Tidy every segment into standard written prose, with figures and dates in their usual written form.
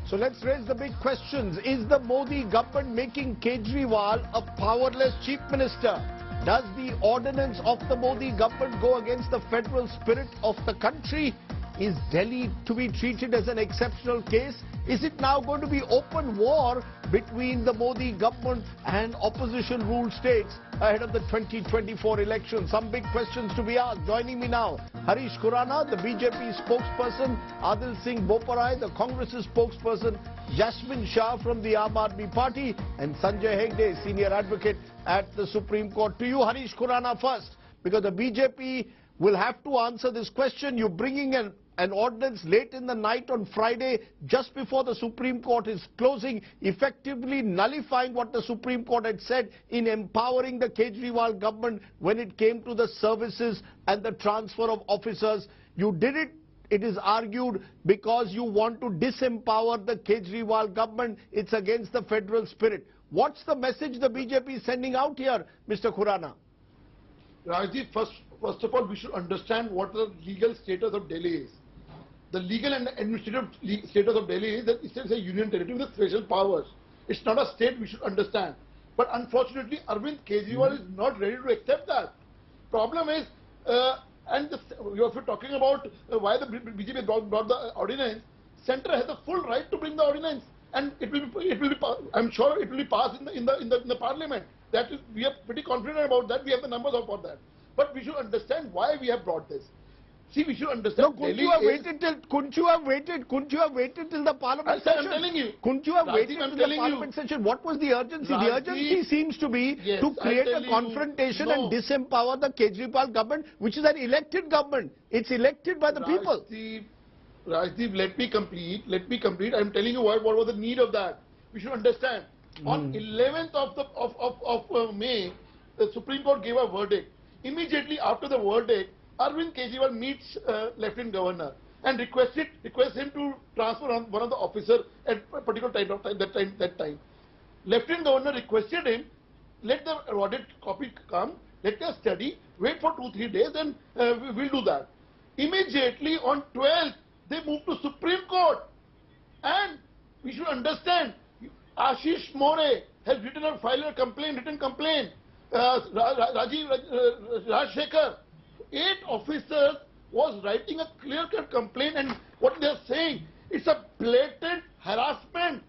So let's raise the big questions. Is the Modi government making Kejriwal a powerless chief minister? Does the ordinance of the Modi government go against the federal spirit of the country? Is Delhi to be treated as an exceptional case? Is it now going to be open war between the Modi government and opposition ruled states ahead of the 2024 election? Some big questions to be asked. Joining me now, Harish Khurana, the BJP spokesperson, Adil Singh Boparai, the Congress's spokesperson, Jasmine Shah from the Aam Aadmi Party, and Sanjay Hegde, senior advocate at the Supreme Court. To you, Harish Khurana, first, because the BJP will have to answer this question. You're bringing an ordinance late in the night on Friday, just before the Supreme Court is closing, effectively nullifying what the Supreme Court had said in empowering the Kejriwal government when it came to the services and the transfer of officers. You did it, it is argued, because you want to disempower the Kejriwal government. It's against the federal spirit. What's the message the BJP is sending out here, Mr. Khurana? Rajdeep, first of all, we should understand what the legal status of Delhi is. The legal and administrative status of Delhi is that it's a union territory with special powers. It's not a state, we should understand. But unfortunately, Arvind Kejriwal is not ready to accept that. Problem is, you're talking about why the BJP brought the ordinance. Centre has the full right to bring the ordinance, and I'm sure it will be passed in the parliament. That is, we are pretty confident about that. We have the numbers for that. But we should understand why we have brought this. See, we should understand. No, couldn't you have waited till the parliament session? I'm telling you. Couldn't you have waited till the parliament session? What was the urgency? The urgency seems to be to create a confrontation and disempower the Kejriwal government, which is an elected government. It's elected by the people. Rajdeep, let me complete. I'm telling you what was the need of that. We should understand. On 11th of May, the Supreme Court gave a verdict. Immediately after the verdict, Arvind Kejriwal meets Lieutenant Governor and requests him to transfer on one of the officers at a particular that time. Lieutenant Governor requested him, let the audit copy come, let us study, wait for 2-3 days, and we'll do that. Immediately on 12th, they moved to Supreme Court. And we should understand, Ashish More has filed a written complaint. Rajshekhar, 8 officers was writing a clear-cut complaint, and what they are saying, it's a blatant harassment.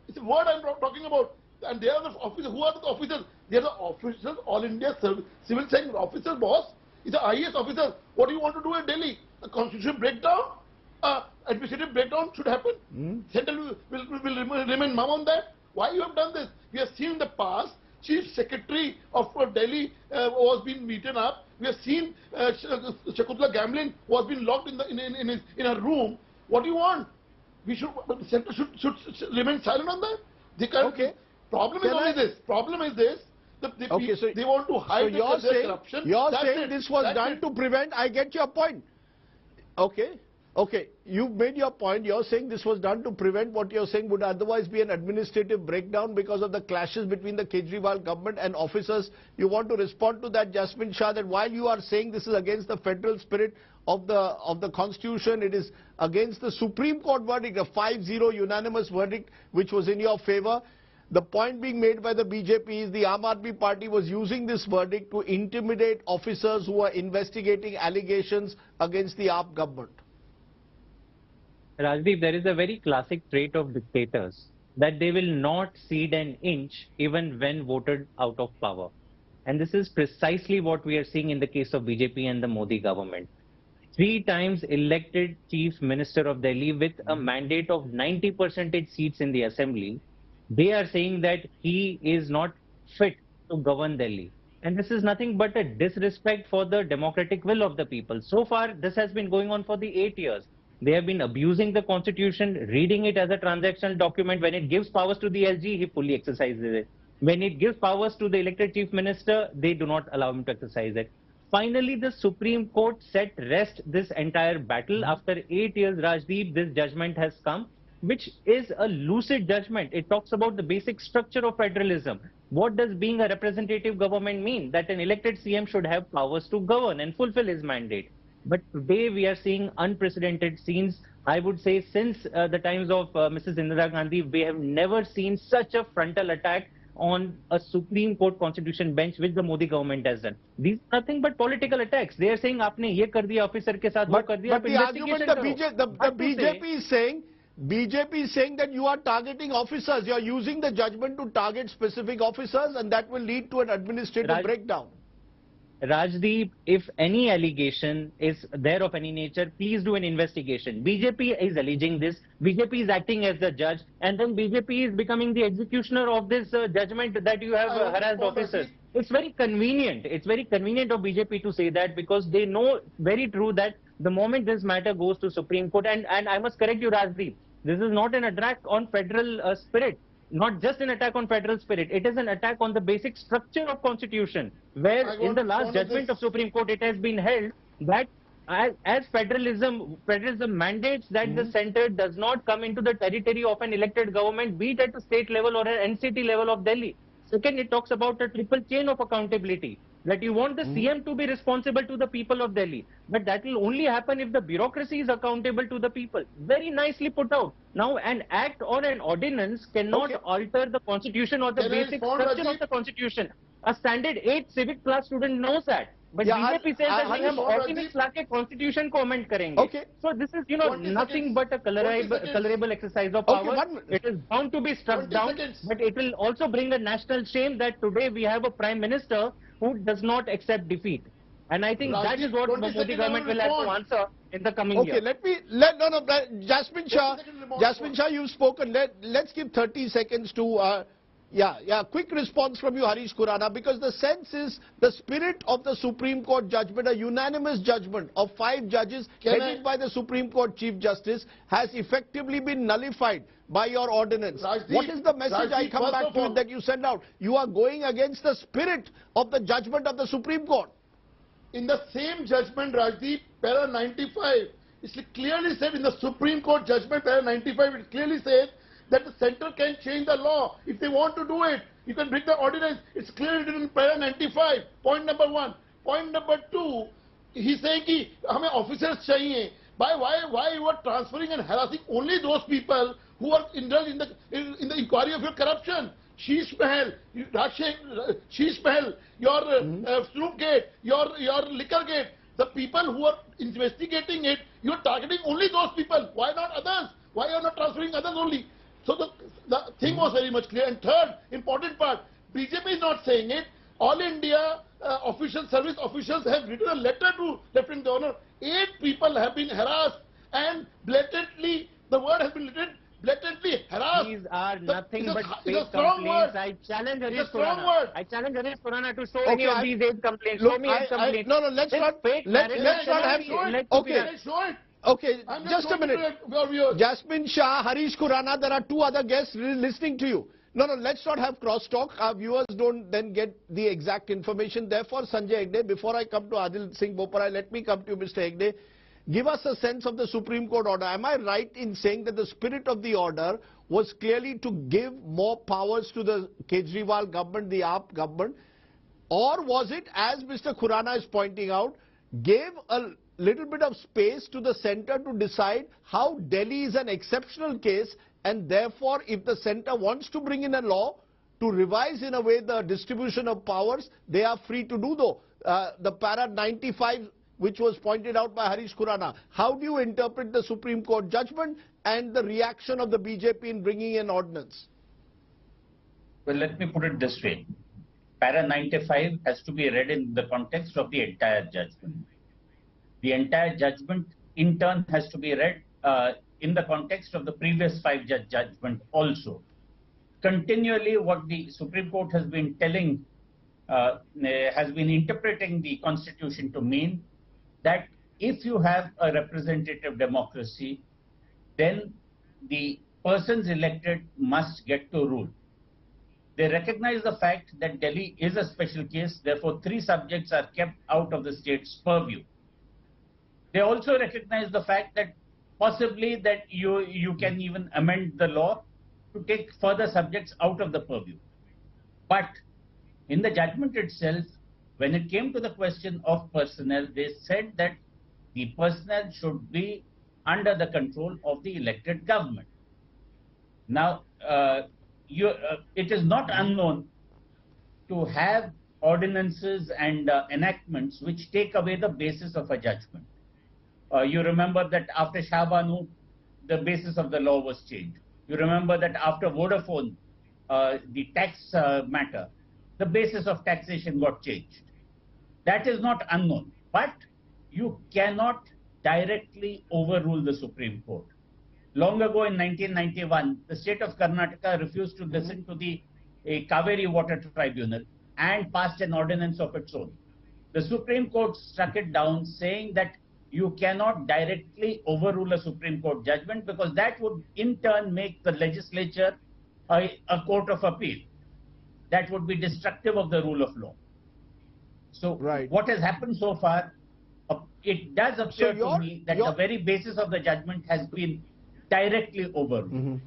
It's a word I'm talking about. And they are the officers. Who are the officers? They are the officers, All India Civil Service Officer, boss. He's the IAS officer. What do you want to do in Delhi? A constitutional breakdown? Administrative breakdown should happen. Central will remain mum on that. Why you have done this? We have seen in the past, Chief Secretary of Delhi was being beaten up. We have seen Shakuntala Gamblin was being locked in a room. What do you want? The centre should remain silent on that. They can't. Okay. Problem is this. They want to hide the corruption. You're saying this was done to prevent. I get your point. Okay, you've made your point. You're saying this was done to prevent what you're saying would otherwise be an administrative breakdown because of the clashes between the Kejriwal government and officers. You want to respond to that, Jasmine Shah, that while you are saying this is against the federal spirit of the constitution, it is against the Supreme Court verdict, a 5-0 unanimous verdict which was in your favor. The point being made by the BJP is the Aam Aadmi Party was using this verdict to intimidate officers who are investigating allegations against the AAP government. Rajdeep, there is a very classic trait of dictators that they will not cede an inch even when voted out of power. And this is precisely what we are seeing in the case of BJP and the Modi government. 3 times elected Chief Minister of Delhi with a mandate of 90% seats in the assembly. They are saying that he is not fit to govern Delhi. And this is nothing but a disrespect for the democratic will of the people. So far, this has been going on for the 8 years. They have been abusing the constitution, reading it as a transactional document. When it gives powers to the SG, he fully exercises it. When it gives powers to the elected chief minister, they do not allow him to exercise it. Finally, the Supreme Court set rest this entire battle. After 8 years, Rajdeep, this judgment has come, which is a lucid judgment. It talks about the basic structure of federalism. What does being a representative government mean? That an elected CM should have powers to govern and fulfill his mandate. But today we are seeing unprecedented scenes. I would say since the times of Mrs. Indira Gandhi, we have never seen such a frontal attack on a Supreme Court constitution bench which the Modi government has done. These are nothing but political attacks. They are saying आपने ये कर दिया officer के साथ वो कर दिया But the argument the BJP is saying, BJP is saying that you are targeting officers. You are using the judgment to target specific officers, and that will lead to an administrative breakdown. Rajdeep, if any allegation is there of any nature, please do an investigation. BJP is alleging this, BJP is acting as the judge, and then BJP is becoming the executioner of this judgment that you have harassed officers. It's very convenient. It's very convenient of BJP to say that, because they know very true that the moment this matter goes to Supreme Court, and I must correct you, Rajdeep, this is not an attack on federal spirit. Not just an attack on federal spirit, it is an attack on the basic structure of constitution, where in the last judgment of Supreme Court it has been held that as federalism mandates that the center does not come into the territory of an elected government, be it at the state level or an NCT level of Delhi. Second, it talks about a triple chain of accountability, that you want the CM to be responsible to the people of Delhi. But that will only happen if the bureaucracy is accountable to the people. Very nicely put out. Now, an act or an ordinance cannot alter the constitution or the basic structure of the constitution. A standard 8th civic class student knows that. But BJP says that we have ordinance लाके constitution को amend करेंगे. So this is, nothing but a colorable exercise of power. It is bound to be struck down, but it will also bring a national shame that today we have a prime minister who does not accept defeat. And I think that is what the Modi government will have to answer in the coming year. Jasmine Shah, you've spoken. Let's give 30 seconds to quick response from you, Harish Khurana, because the sense is the spirit of the Supreme Court judgment, a unanimous judgment of 5 judges headed by the Supreme Court Chief Justice, has effectively been nullified by your ordinance. What is the message I come back to that you send out? You are going against the spirit of the judgment of the Supreme Court. In the same judgment, Rajdeep, para 95, it's clearly said in the Supreme Court judgment, para 95, it clearly says that the center can change the law. If they want to do it, you can bring the ordinance. It's clearly written in para 95. Point number 1. Point number 2, he's saying कि हमें officers चाहिए. Why you are transferring and harassing only those people who are indulged in the inquiry of your corruption? Sheesh Mahal, your Sloop Gate, your Liquor Gate, the people who are investigating it, you are targeting only those people. Why not others? Why are you not transferring others only? So the thing was very much clear. And third, important part, BJP is not saying it. All India service officials have written a letter to Lieutenant Governor. 8 people have been harassed, and blatantly, the word has been written, blatantly harassed. These are nothing but fake complaints. I challenge Harish Khurana. I challenge Harish Khurana to show any of these 8 complaints. Show me 8 complaints. Let's not have. Okay, just a minute. Jasmine Shah, Harish Khurana, there are 2 other guests listening to you. Let's not have crosstalk. Our viewers don't then get the exact information. Therefore, Sanjay Hegde, before I come to Adil Singh Bopara, let me come to you, Mr. Hegde. Give us a sense of the Supreme Court order. Am I right in saying that the spirit of the order was clearly to give more powers to the Kejriwal government, the AAP government? Or was it, as Mr. Khurana is pointing out, gave a little bit of space to the center to decide how Delhi is an exceptional case, and therefore if the center wants to bring in a law to revise in a way the distribution of powers, they are free to do so. The para 95 which was pointed out by Harish Khurana. How do you interpret the Supreme Court judgment and the reaction of the BJP in bringing an ordinance? Well, let me put it this way. Para 95 has to be read in the context of the entire judgment. The entire judgment in turn has to be read in the context of the previous 5-judge judgment also. Continually what the Supreme Court has been telling, has been interpreting the Constitution to mean that if you have a representative democracy, then the persons elected must get to rule. They recognize the fact that Delhi is a special case, therefore 3 subjects are kept out of the state's purview. They also recognize the fact that possibly that you can even amend the law to take further subjects out of the purview. But in the judgment itself, when it came to the question of personnel, they said that the personnel should be under the control of the elected government. Now, it is not unknown to have ordinances and enactments which take away the basis of a judgment. You remember that after Shah Banu, the basis of the law was changed. You remember that after Vodafone, the tax matter, the basis of taxation got changed. That is not unknown, but you cannot directly overrule the Supreme Court. Long ago in 1991, the state of Karnataka refused to listen to the Kaveri Water Tribunal and passed an ordinance of its own. The Supreme Court struck it down, saying that you cannot directly overrule a Supreme Court judgment because that would in turn make the legislature a court of appeal. That would be destructive of the rule of law. So what has happened so far, it does appear to me that the very basis of the judgment has been directly overruled.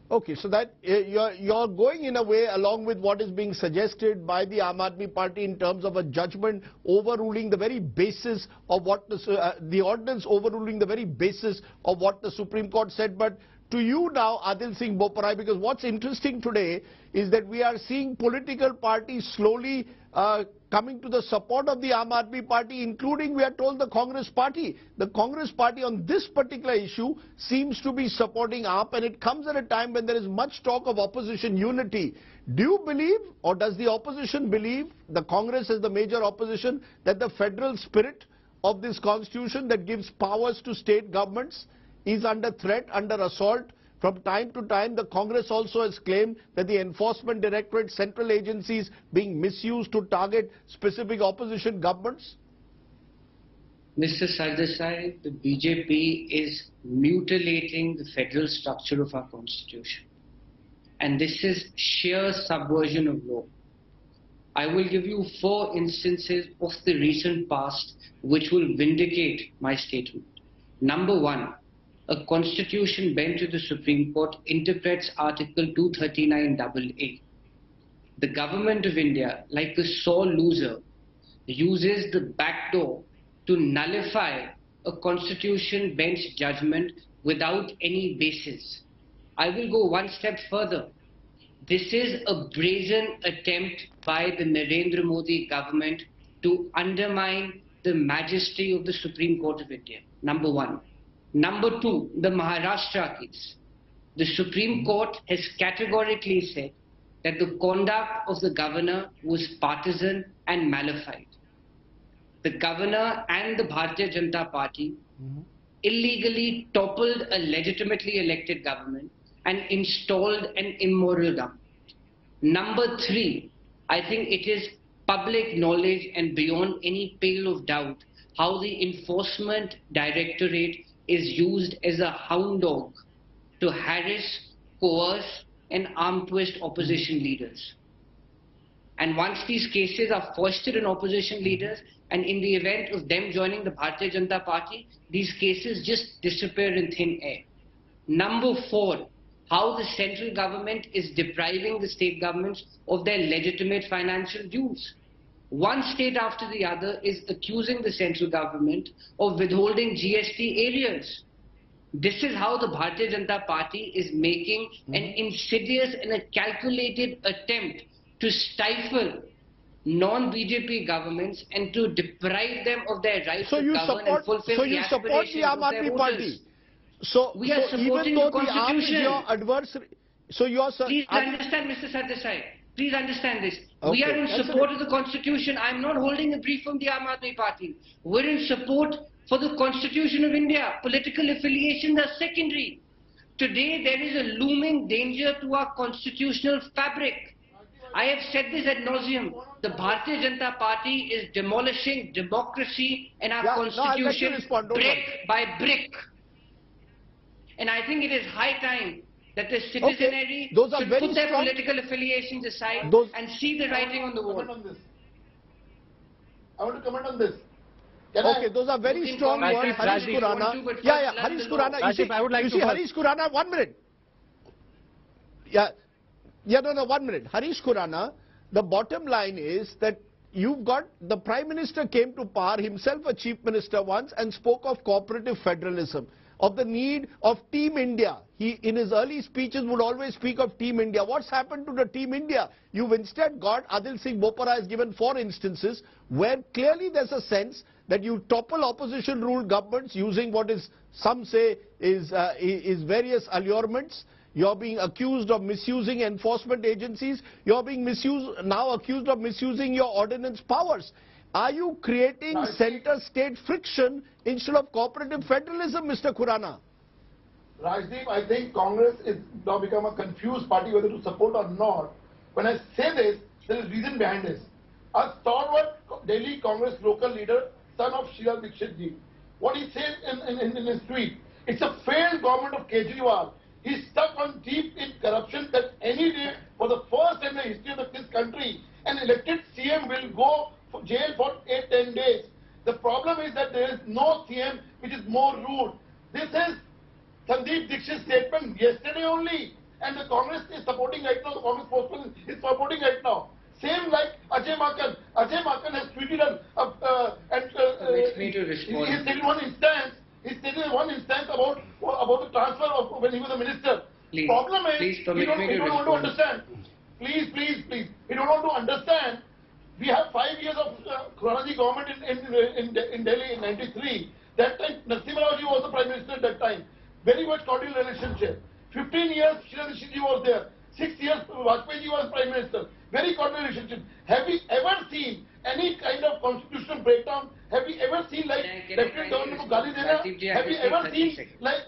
Okay, so that you're going in a way along with what is being suggested by the Aam Aadmi Party in terms of a judgment overruling the very basis of what the ordinance overruling the very basis of what the Supreme Court said. But to you now, Adil Singh Boparai, because what's interesting today is that we are seeing political parties slowly coming to the support of the Aam Aadmi Party, including, we are told, the Congress Party. The Congress Party on this particular issue seems to be supporting AAP, and it comes at a time when there is much talk of opposition unity. Do you believe, or does the opposition believe, the Congress as the major opposition, that the federal spirit of this constitution that gives powers to state governments is under threat, under assault? From time to time, the Congress also has claimed that the Enforcement Directorate, central agencies being misused to target specific opposition governments? Mr. Sardesai, the BJP is mutilating the federal structure of our constitution. And this is sheer subversion of law. I will give you 4 instances of the recent past which will vindicate my statement. Number 1. A constitution bench of the Supreme Court interprets Article 239AA. The government of India, like a sore loser, uses the back door to nullify a constitution bench judgment without any basis. I will go one step further. This is a brazen attempt by the Narendra Modi government to undermine the majesty of the Supreme Court of India. Number 1. Number 2, the Maharashtra case. The Supreme Court has categorically said that the conduct of the governor was partisan and malified. The governor and the Bharatiya Janata Party illegally toppled a legitimately elected government and installed an immoral government. Number 3, I think it is public knowledge and beyond any pale of doubt how the Enforcement Directorate is used as a hound dog to harass, coerce and arm twist opposition leaders. And once these cases are foisted on opposition leaders, and in the event of them joining the Bharatiya Janata Party, these cases just disappear in thin air. Number 4, how the central government is depriving the state governments of their legitimate financial dues. One state after the other is accusing the central government of withholding GST areas. This is how the Bharatiya Janata Party is making an insidious and a calculated attempt to stifle non-BJP governments and to deprive them of their right to govern and fulfill the aspirations of their voters. We are supporting the Constitution. Your adversary, please understand, Mr. Sardesai. Please understand this. Okay. We are in support of the Constitution. I am not holding a brief from the Aam Aadmi Party. We're in support for the Constitution of India. Political affiliations are secondary. Today there is a looming danger to our constitutional fabric. I have said this ad nauseum. The Bharatiya Janata Party is demolishing democracy and our constitution brick by brick. And I think it is high time that the citizenry should put their political affiliations aside and see the writing on the wall. I want to comment on this. Those are very strong words, Harish Khurana. Harish Khurana. I would like to Harish Khurana, 1 minute. 1 minute. Harish Khurana, the bottom line is that you've got the Prime Minister came to power, himself a Chief Minister once, and spoke of cooperative federalism, of the need of Team India. He, in his early speeches, would always speak of Team India. What's happened to the Team India? You've instead got, Adil Singh Bopara has given 4 instances where clearly there's a sense that you topple opposition-ruled governments using what is, some say, is various allurements. You're being accused of misusing enforcement agencies. You're being now accused of misusing your ordinance powers. Are you creating center-state friction instead of cooperative federalism, Mr. Khurana? Rajdeep, I think Congress is now become a confused party whether to support or not. When I say this, there is reason behind this. A stalwart Delhi Congress local leader, son of Sheila Dikshit ji, what he said in his tweet, it's a failed government of Kejriwal. He's stuck on deep in corruption that any day, for the first time in the history of this country, an elected CM will go to jail for 8-10 days. The problem is that there is no CM which is more rude. This is Sandeep Dikshit's statement yesterday only, and the Congress is supporting right now, the Congress spokesman is supporting right now. Same like Ajay Makan. Ajay Makan has tweeted he stated one instance about the transfer of when he was a minister. Please, Problem is, please he don't want to understand. Please. He don't want to understand. We have 5 years of Khuranaji government in Delhi in '93. That time, Narasimha Rao ji was the Prime Minister at that time. Very much cordial relationship. 15 years, Sheila Dikshit ji was there. 6 years, Vajpayee ji was Prime Minister. Very cordial relationship. Have we ever seen any kind of constitutional breakdown? Have we ever seen like Lieutenant Governor to Gali Dena? Have we ever seen like,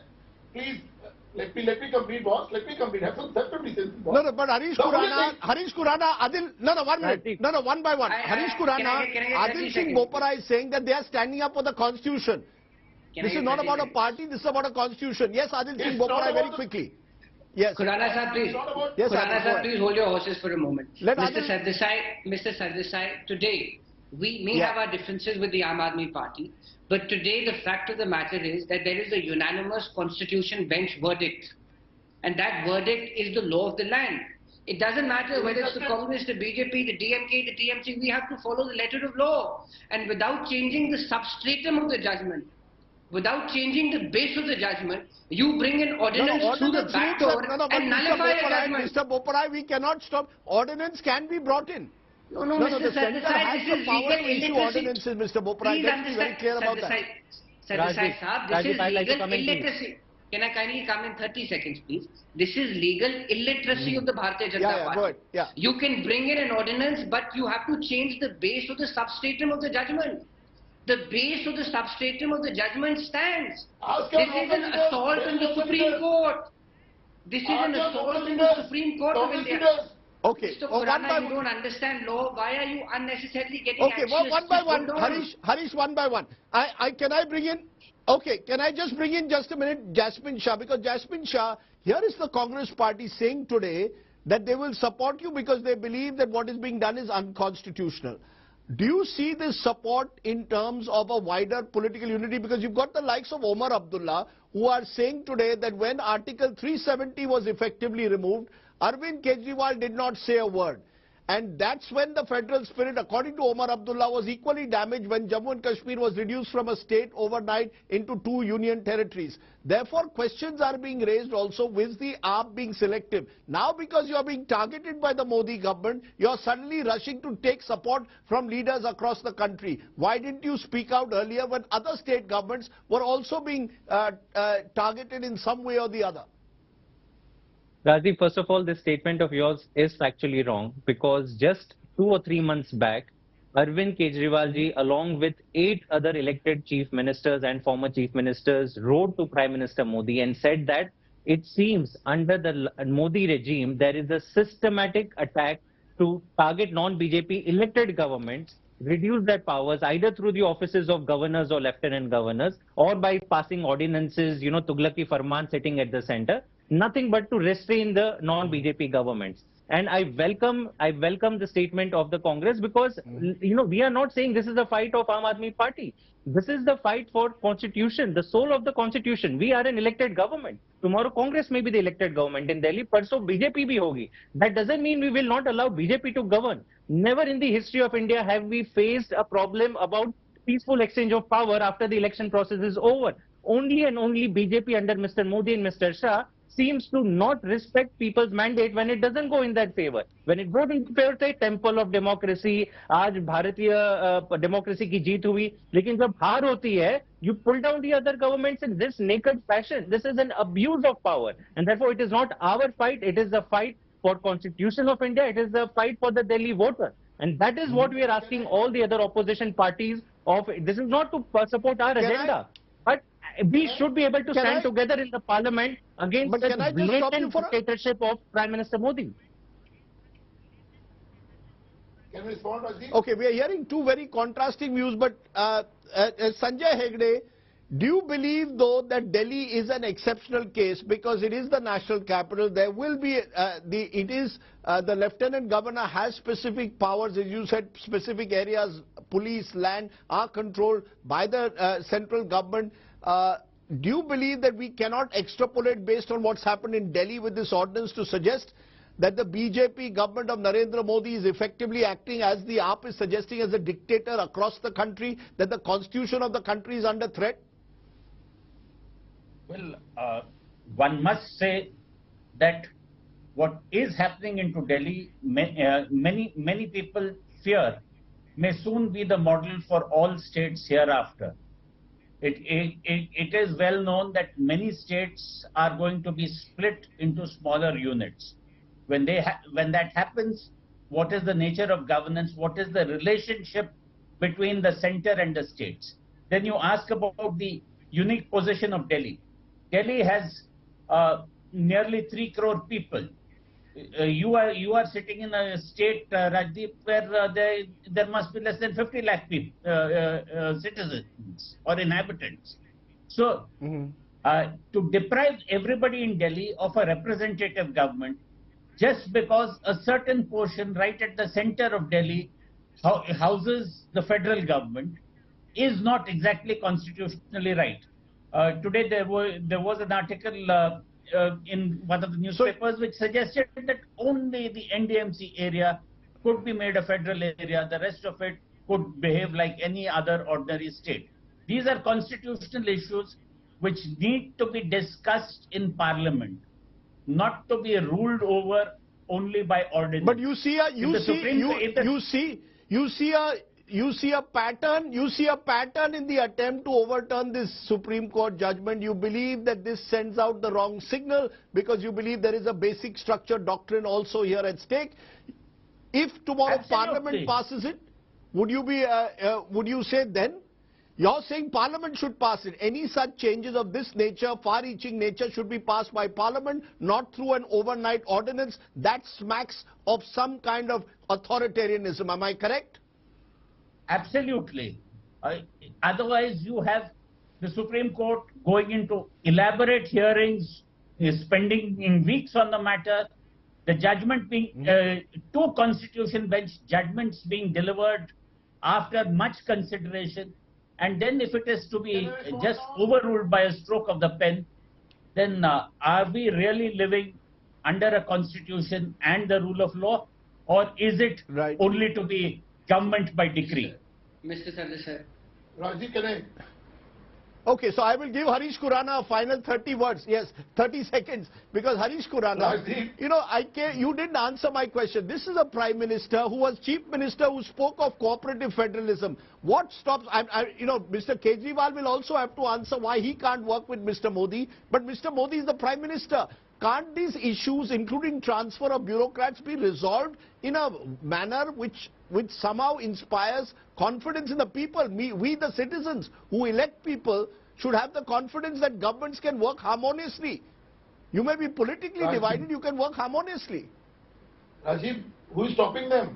please, let me complete, boss. Let me complete. Have some decency, boss. No, but Harish Khurana, Adil, no, 1 minute. No, one by one. Harish Khurana, Adil Singh Bopara is saying that they are standing up for the constitution. This is not about a party, this is about a constitution. Yes, Adil Singh Bopara, very quickly. Yes. Khurana sir, please. Yes, Khurana sir, please hold your horses for a moment. Mr. Sardesai, today we may have our differences with the Aam Aadmi Party, but today the fact of the matter is that there is a unanimous constitution bench verdict, and that verdict is the law of the land. It doesn't matter whether it's the Congress, the BJP, the DMK, the TMC, we have to follow the letter of law, and without changing the substratum of the judgment, without changing the base of the judgment, you bring an ordinance through the back door and nullify a judgment. Mr. Bopara, we cannot stop. Ordinance can be brought in. No, Mr. Sardesai, this is legal illiteracy. Ordinances, Mr. Bopara. Let's be very clear about that. Sardesai Saab, this is legal illiteracy. Can I kindly come in 30 seconds, please? This is legal illiteracy of the Bharatiya Janata Party. Go ahead. Yeah. You can bring in an ordinance, but you have to change the base of the substratum of the judgment. The base of the substratum of the judgment stands. This is an assault on the Supreme Court. This is an assault on the Supreme Court of India. Okay. Mr. Khurana, you don't understand law. Why are you unnecessarily getting anxious? Okay, one by one. Harish, one by one. Can I bring in? Okay, can I just bring in just a minute Jasmine Shah? Because Jasmine Shah, here is the Congress party saying today that they will support you because they believe that what is being done is unconstitutional. Do you see this support in terms of a wider political unity? Because you've got the likes of Omar Abdullah who are saying today that when Article 370 was effectively removed, Arvind Kejriwal did not say a word. And that's when the federal spirit, according to Omar Abdullah, was equally damaged when Jammu and Kashmir was reduced from a state overnight into 2 union territories. Therefore, questions are being raised also with the AAP being selective. Now, because you are being targeted by the Modi government, you are suddenly rushing to take support from leaders across the country. Why didn't you speak out earlier when other state governments were also being targeted in some way or the other? Rajiv, first of all, this statement of yours is factually wrong because just 2 or 3 months back, Arvind Kejriwal ji, along with 8 other elected chief ministers and former chief ministers, wrote to Prime Minister Modi and said that it seems under the Modi regime, there is a systematic attack to target non-BJP elected governments, reduce their powers either through the offices of governors or lieutenant governors or by passing ordinances, Tughlaki Farman sitting at the center. Nothing but to restrain the non-BJP governments. And I welcome the statement of the Congress, because we are not saying this is a fight of Aam Aadmi Party. This is the fight for constitution, the soul of the constitution. We are an elected government. Tomorrow Congress may be the elected government in Delhi, परसों BJP भी होगी. That doesn't mean we will not allow BJP to govern. Never in the history of India have we faced a problem about peaceful exchange of power after the election process is over. Only and only BJP under Mr. Modi and Mr. Shah seems to not respect people's mandate when it doesn't go in that favor. When it goes in favor, say temple of democracy, आज भारतीय democracy की जीत हुई, लेकिन जब हार होती है, you pull down the other governments in this naked fashion. This is an abuse of power, and therefore it is not our fight. It is the fight for Constitution of India. It is the fight for the Delhi voter, and that is what we are asking all the other opposition parties of. This is not to support our agenda, but we should be able to stand together in the parliament against the blatant dictatorship of Prime Minister Modi. Can we respond, Rajdeep? Okay, we are hearing two very contrasting views, but Sanjay Hegde, do you believe though that Delhi is an exceptional case because it is the national capital? There will be the Lieutenant Governor has specific powers, as you said, specific areas, police, land are controlled by the central government. Do you believe that we cannot extrapolate based on what's happened in Delhi with this ordinance to suggest that the BJP government of Narendra Modi is effectively acting, as the AAP is suggesting, as a dictator across the country, that the constitution of the country is under threat? Well, one must say that what is happening into Delhi, many people fear, may soon be the model for all states hereafter. It is well known that many states are going to be split into smaller units. When that happens, what is the nature of governance? What is the relationship between the center and the states? Then you ask about the unique position of Delhi. Delhi has nearly 3 crore people. You are sitting in a state, Rajdeep, where there must be less than 50 lakh people, citizens or inhabitants. So, to deprive everybody in Delhi of a representative government just because a certain portion right at the center of Delhi houses the federal government is not exactly constitutionally right. Today there was an article in one of the newspapers which suggested that only the NDMC area could be made a federal area, the rest of it could behave like any other ordinary state. These are constitutional issues which need to be discussed in parliament, not to be ruled over only by ordinance. But you see a pattern in the attempt to overturn this Supreme Court judgment. You believe that this sends out the wrong signal because you believe there is a basic structure doctrine also here at stake. If tomorrow Parliament passes it, would you say then? You're saying Parliament should pass it. Any such changes of this nature, far-reaching nature, should be passed by Parliament, not through an overnight ordinance. That smacks of some kind of authoritarianism. Am I correct? Absolutely. Otherwise, you have the Supreme Court going into elaborate hearings, spending weeks on the matter, the judgment being, 2 constitution bench judgments being delivered after much consideration. And then if it is to be just overruled by a stroke of the pen, then are we really living under a constitution and the rule of law? Or is it only to be government by decree? Mr. Sardesai. Rajdeep, can I? Okay, so I will give Harish Khurana a final 30 words. Yes, 30 seconds. Because Harish Khurana, you didn't answer my question. This is a Prime Minister who was Chief Minister who spoke of cooperative federalism. What stops, Mr. Kejriwal will also have to answer why he can't work with Mr. Modi. But Mr. Modi is the Prime Minister. Can't these issues, including transfer of bureaucrats, be resolved in a manner which somehow inspires confidence in the people? We the citizens who elect people should have the confidence that governments can work harmoniously. You may be politically divided, you can work harmoniously. Rajiv, who is stopping them?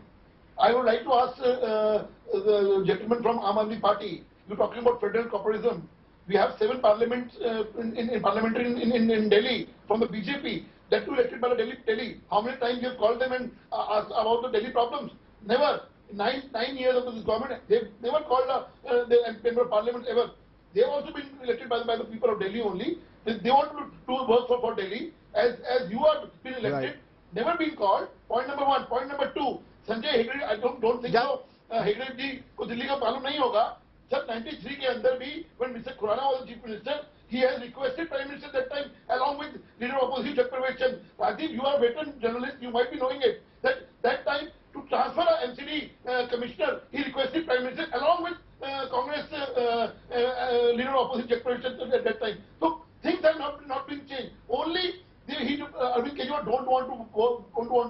I would like to ask the gentleman from Aam Aadmi Party. You're talking about federal corporatism. We have 7 parliaments in Delhi from the BJP. That too elected by the Delhi. How many times you have called them and asked about the Delhi problems? Never. Nine years of this government, they've never called the member of parliament ever. They have also been elected by the people of Delhi only. They want to do work for Delhi. As you are been elected, Right. never been called. Point number one. Point number two. Sanjay Hegde, I don't think so. Hegde ji ko Delhi ka मालूम नहीं होगा. Sir, 93 के अंदर भी, when Mr. Khurana was the chief minister, he has requested Prime Minister that time, along with leader of opposition Chakravarti. Rajiv, you are a veteran journalist, you might be knowing it. That time, to transfer a NCD commissioner, he requested Prime Minister along with Congress leader of opposition Chakravarti at that time. So things have not been changed. Only Arvind Kejriwal don't want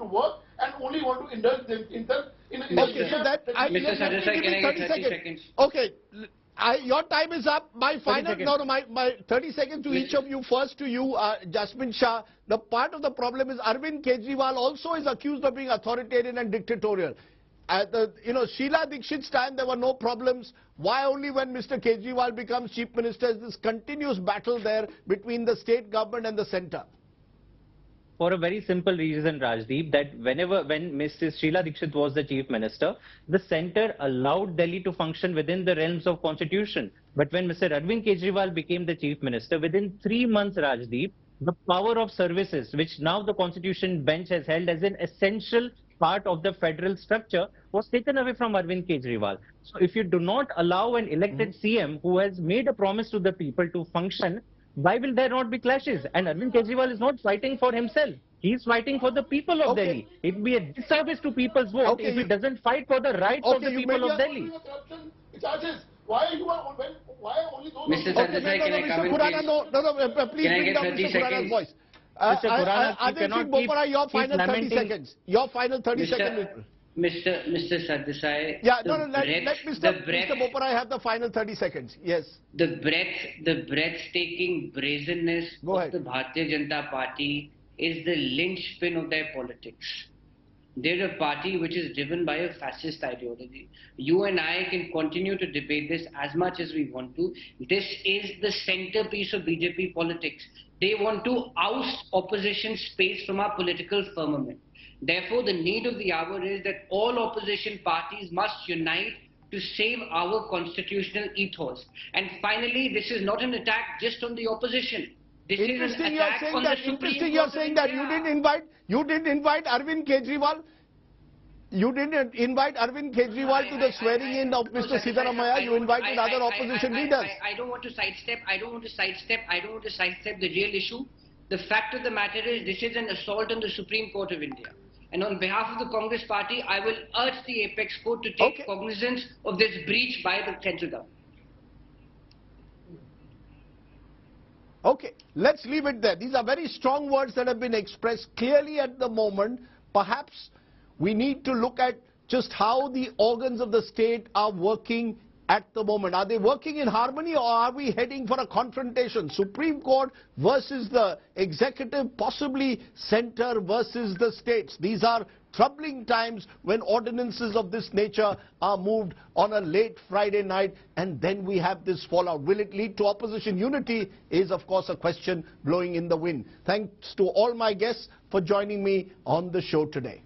to work and only want to indulge himself in Okay, so that Mr. Sadasai, can I get 30 seconds? Okay, your time is up. My final, my 30 seconds to each of you. First to you, Jasmine Shah. The part of the problem is Arvind Kejriwal also is accused of being authoritarian and dictatorial. At the, Sheila Dikshit's time, there were no problems. Why only when Mr. Kejriwal becomes chief minister is this continuous battle there between the state government and the centre? For a very simple reason, Rajdeep, that when Mrs. Sheila Dikshit was the chief minister, the centre allowed Delhi to function within the realms of constitution. But when Mr. Arvind Kejriwal became the chief minister, within 3 months, Rajdeep, the power of services, which now the constitution bench has held as an essential part of the federal structure, was taken away from Arvind Kejriwal. So if you do not allow an elected CM who has made a promise to the people to function, why will there not be clashes? And Arvind Kejriwal is not fighting for himself. He is fighting for the people of Delhi. It would be a disservice to people's vote if he doesn't fight for the rights of the people of Delhi. Why you are why only those? Mr. Sadasai, can I come in, please? Please bring down Mr. Khurana's voice. Mr. Khurana, you cannot Bopara, your final 30 lamenting. seconds. Your final 30 seconds. Mr. Sadasai, Yeah, let Mr. Bopara have the final 30 seconds. Yes. The breathtaking brazenness of the Bharatiya Janata Party is the linchpin of their politics. They're a party which is driven by a fascist ideology. You and I can continue to debate this as much as we want to. This is the centerpiece of BJP politics. They want to oust opposition space from our political firmament. Therefore, the need of the hour is that all opposition parties must unite to save our constitutional ethos. And finally, this is not an attack just on the opposition. This is an attack on the Supreme Court. Interesting, you're saying that you didn't invite Arvind Kejriwal. You didn't invite Arvind Kejriwal to the swearing in of Mr. Siddaramaiah. You invited other opposition leaders. I don't want to sidestep the real issue. The fact of the matter is this is an assault on the Supreme Court of India. And on behalf of the Congress party, I will urge the Apex Court to take cognizance of this breach by the central government. Okay, let's leave it there. These are very strong words that have been expressed clearly at the moment. Perhaps we need to look at just how the organs of the state are working at the moment. Are they working in harmony, or are we heading for a confrontation? Supreme Court versus the executive, possibly centre versus the states. These are troubling times when ordinances of this nature are moved on a late Friday night, and then we have this fallout. Will it lead to opposition unity is, of course, a question blowing in the wind. Thanks to all my guests for joining me on the show today.